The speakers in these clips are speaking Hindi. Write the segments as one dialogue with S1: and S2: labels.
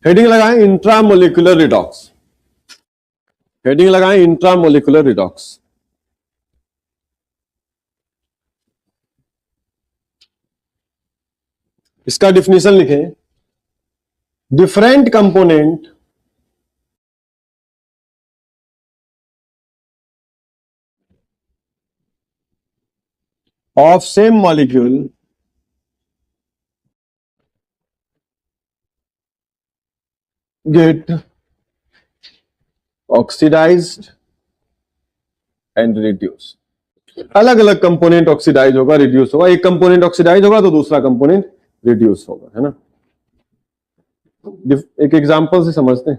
S1: हेडिंग लगाएं इंट्रामोलिकुलर रिडॉक्स, हेडिंग लगाएं इंट्रामोलिकुलर रिडॉक्स। इसका डिफिनीशन लिखें, different component of same molecule get oxidized and reduced। अलग अलग कंपोनेंट ऑक्सीडाइज होगा, रिड्यूस होगा। एक कंपोनेंट ऑक्सीडाइज होगा तो दूसरा कंपोनेंट रिड्यूस होगा, है ना। एक एग्जांपल से समझते हैं।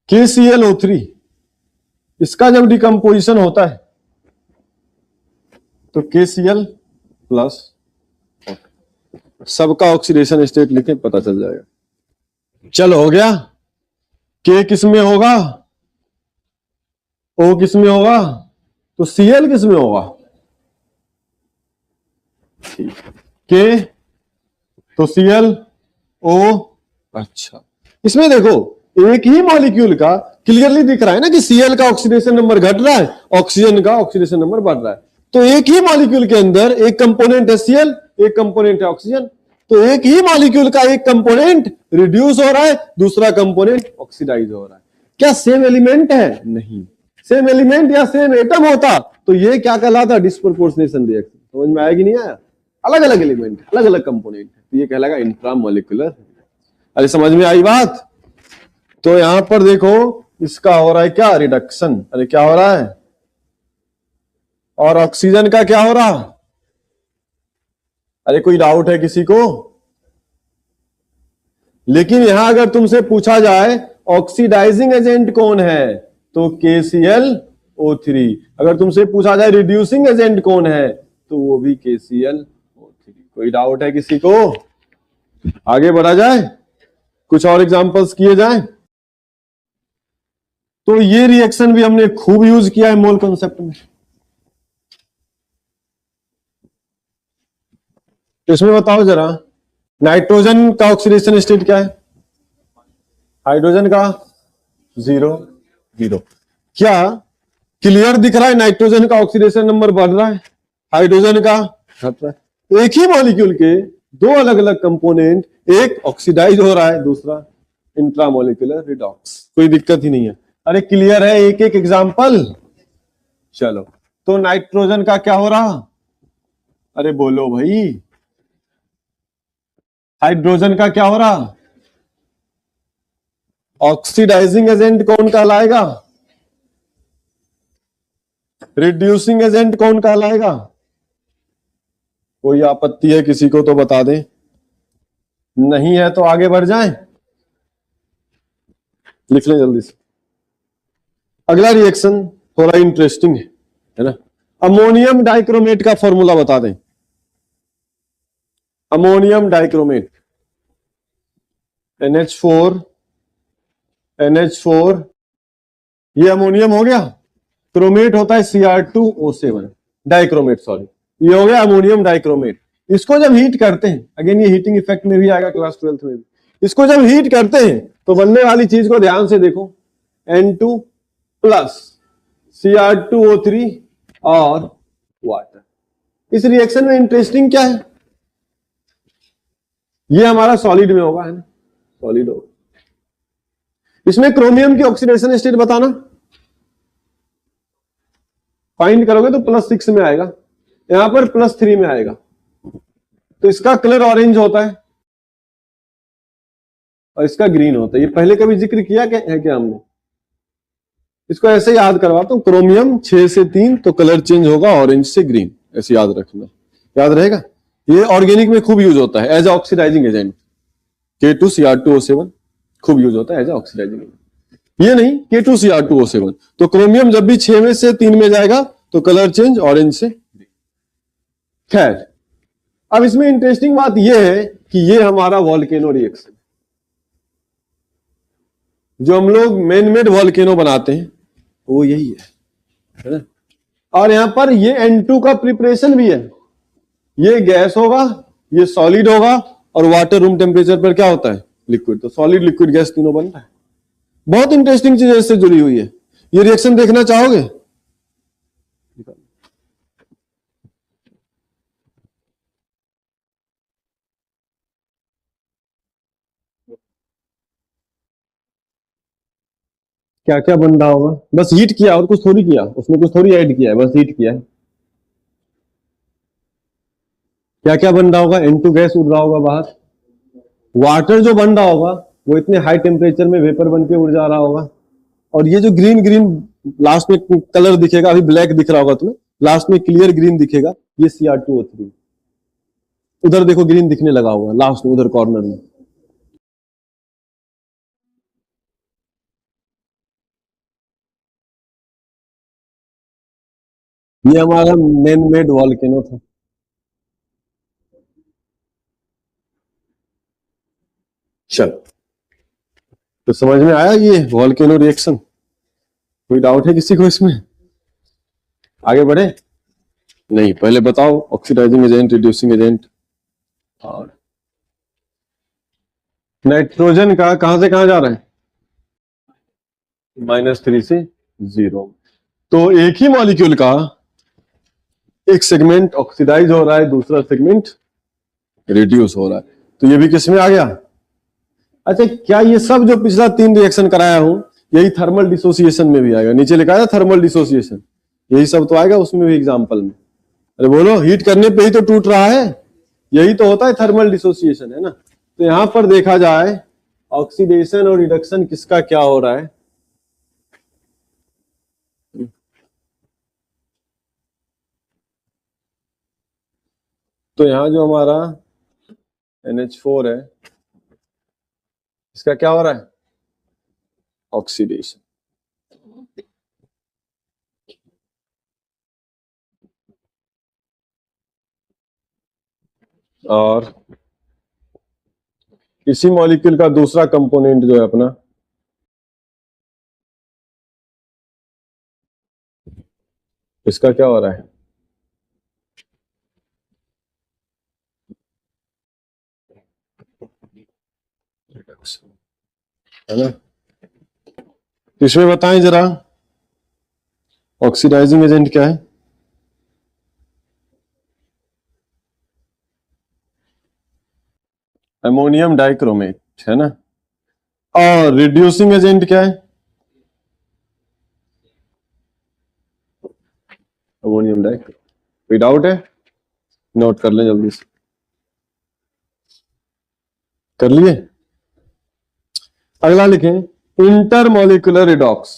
S1: KClO3, इसका जब डिकम्पोजिशन होता है तो KCl प्लस, सबका ऑक्सीडेशन स्टेट लिखें, पता चल जाएगा। चलो हो गया। K किस में होगा, O किस में होगा, तो Cl किस में होगा, K तो Cl O। अच्छा, इसमें देखो एक ही मॉलिक्यूल का क्लियरली दिख रहा है ना कि Cl का ऑक्सीडेशन नंबर घट रहा है, ऑक्सीजन का ऑक्सीडेशन नंबर बढ़ रहा है। तो एक ही मॉलिक्यूल के अंदर एक कंपोनेंट है Cl, एक कंपोनेंट है ऑक्सीजन। तो एक ही मॉलिक्यूल का एक कंपोनेंट रिड्यूस हो रहा है, दूसरा कंपोनेंट ऑक्सीडाइज हो रहा है। क्या सेम एलिमेंट है? नहीं। सेम एलिमेंट या सेम एटम होता तो ये क्या कहलाता, डिस्प्रोपोर्शनेशन रिएक्शन। समझ में आएगी नहीं आया? अलग अलग एलिमेंट, अलग अलग कंपोनेंट है, तो ये कहलाएगा इंट्रामोलिकुलर। अरे समझ में आई बात? तो यहां पर देखो इसका हो रहा है क्या, रिडक्शन। अरे क्या हो रहा है, और ऑक्सीजन का क्या हो रहा? अरे कोई डाउट है किसी को? लेकिन यहां अगर तुमसे पूछा जाए ऑक्सीडाइजिंग एजेंट कौन है तो KClO3। अगर तुमसे पूछा जाए रिड्यूसिंग एजेंट कौन है तो वो भी KClO3। कोई डाउट है किसी को? आगे बढ़ा जाए, कुछ और एग्जांपल्स किए जाए। तो ये रिएक्शन भी हमने खूब यूज किया है मोल कॉन्सेप्ट में। तो इसमें बताओ जरा, नाइट्रोजन का ऑक्सीडेशन स्टेट क्या है, हाइड्रोजन का 0 0। क्या क्लियर दिख रहा है नाइट्रोजन का ऑक्सीडेशन नंबर बढ़ रहा है, हाइड्रोजन का घट रहा है। एक ही मॉलिक्यूल के दो अलग अलग कंपोनेंट, एक ऑक्सीडाइज हो रहा है, दूसरा इंट्रामोलिकुलर रिडॉक्स। कोई दिक्कत ही नहीं है। अरे क्लियर है, एक एक एग्जांपल। चलो, तो नाइट्रोजन का क्या हो रहा, अरे बोलो भाई। हाइड्रोजन का क्या हो रहा, ऑक्सीडाइजिंग एजेंट कौन कहलाएगा, रिड्यूसिंग एजेंट कौन कहलाएगा? कोई आपत्ति है किसी को तो बता दें, नहीं है तो आगे बढ़ जाएं। लिख लें जल्दी से। अगला रिएक्शन थोड़ा इंटरेस्टिंग है ना। अमोनियम डाइक्रोमेट का फॉर्मूला बता दें। अमोनियम डाइक्रोमेट, NH4 NH4, ये अमोनियम हो गया। क्रोमेट होता है Cr2O7, डाइक्रोमेट सॉरी, ये हो गया अमोनियम डाइक्रोमेट। इसको जब हीट करते हैं, अगेन ये हीटिंग इफेक्ट में भी आएगा क्लास 12th में भी। इसको जब हीट करते हैं तो बनने वाली चीज को ध्यान से देखो, N2 प्लस Cr2O3 और वाटर। इस रिएक्शन में इंटरेस्टिंग क्या है, ये हमारा सॉलिड में होगा, है ना, सॉलिड होगा। इसमें क्रोमियम की ऑक्सीडेशन स्टेट बताना, फाइंड करोगे तो +6 में आएगा, यहां पर +3 में आएगा। तो इसका कलर ऑरेंज होता है और इसका ग्रीन होता है। ये पहले कभी जिक्र किया है क्या हमने? इसको ऐसे याद करवाता हूं, क्रोमियम 6 से 3 तो कलर चेंज होगा ऑरेंज से ग्रीन, ऐसे याद रखना, याद रहेगा। ये ऑर्गेनिक में खूब यूज होता है एज ऑक्सीडाइजिंग एजेंट। K2Cr2O7 खूब यूज होता है एज ऑक्सीडाइजिंग एजेंट। ये नहीं, K2Cr2O7। तो क्रोमियम जब भी 6 में से 3 में जाएगा तो कलर चेंज ऑरेंज से ग्रीन। खैर, अब इसमें इंटरेस्टिंग बात यह है कि ये हमारा वॉल्केनो रिएक्शन, जो हम लोग मैन मेड वॉल्केनो बनाते हैं वो यही है ना। और यहां पर ये N2 का प्रिपरेशन भी है। ये गैस होगा, ये सॉलिड होगा, और वाटर रूम टेम्परेचर पर क्या होता है, लिक्विड, तो सॉलिड लिक्विड गैस तीनों बनता है। बहुत इंटरेस्टिंग चीज इससे जुड़ी हुई है। ये रिएक्शन देखना चाहोगे? क्या क्या बन रहा होगा? बस हीट किया और कुछ थोड़ी किया, उसमें कुछ थोड़ी ऐड किया है, बस हीट किया है। क्या क्या बन रहा होगा? N2 गैस उड़ रहा होगा बाहर। वाटर जो बन रहा होगा वो इतने हाई टेम्परेचर में वेपर बन के उड़ जा रहा होगा। और ये जो ग्रीन ग्रीन लास्ट में कलर दिखेगा, अभी ब्लैक दिख रहा होगा तुम्हें, लास्ट में क्लियर ग्रीन दिखेगा, ये Cr2O3। उधर देखो ग्रीन दिखने लगा हुआ लास्ट में, उधर कॉर्नर में। ये हमारा मैन मेड वॉल्केनो था। चल, तो समझ में आया ये वॉल्केनो रिएक्शन? कोई डाउट है किसी को इसमें? आगे बढ़े? नहीं, पहले बताओ ऑक्सीडाइजिंग एजेंट, रिड्यूसिंग एजेंट। और नाइट्रोजन का कहां से कहां जा रहा है? -3 से 0। तो एक ही मॉलिक्यूल का एक सेगमेंट ऑक्सीडाइज हो रहा है, दूसरा सेगमेंट रिड्यूस हो रहा है। तो ये भी किस में आ गया? अच्छा, क्या ये सब जो पिछला 3 रिएक्शन कराया हूं यही थर्मल डिसोसिएशन में भी आएगा? नीचे लिखा है थर्मल डिसोसिएशन, यही सब तो आएगा उसमें भी एग्जाम्पल में। अरे बोलो, हीट करने पे ही तो टूट रहा है, यही तो होता है थर्मल डिसोसिएशन, है ना? तो यहां पर देखा जाए ऑक्सीडेशन और रिडक्शन किसका क्या हो रहा है। तो यहां जो हमारा NH4 है, इसका क्या हो रहा है? ऑक्सीडेशन। और इसी मॉलिक्यूल का दूसरा कंपोनेंट जो है अपना, इसका क्या हो रहा है? है ना? तो इसमें बताएं जरा ऑक्सीडाइजिंग एजेंट क्या है? अमोनियम डाइक्रोमेट, है ना? और रिड्यूसिंग एजेंट क्या है? Ammonium dichromate. कोई डाउट है? नोट कर लें जल्दी से। कर लिए? अगला लिखें इंटरमोलिकुलर रिडॉक्स।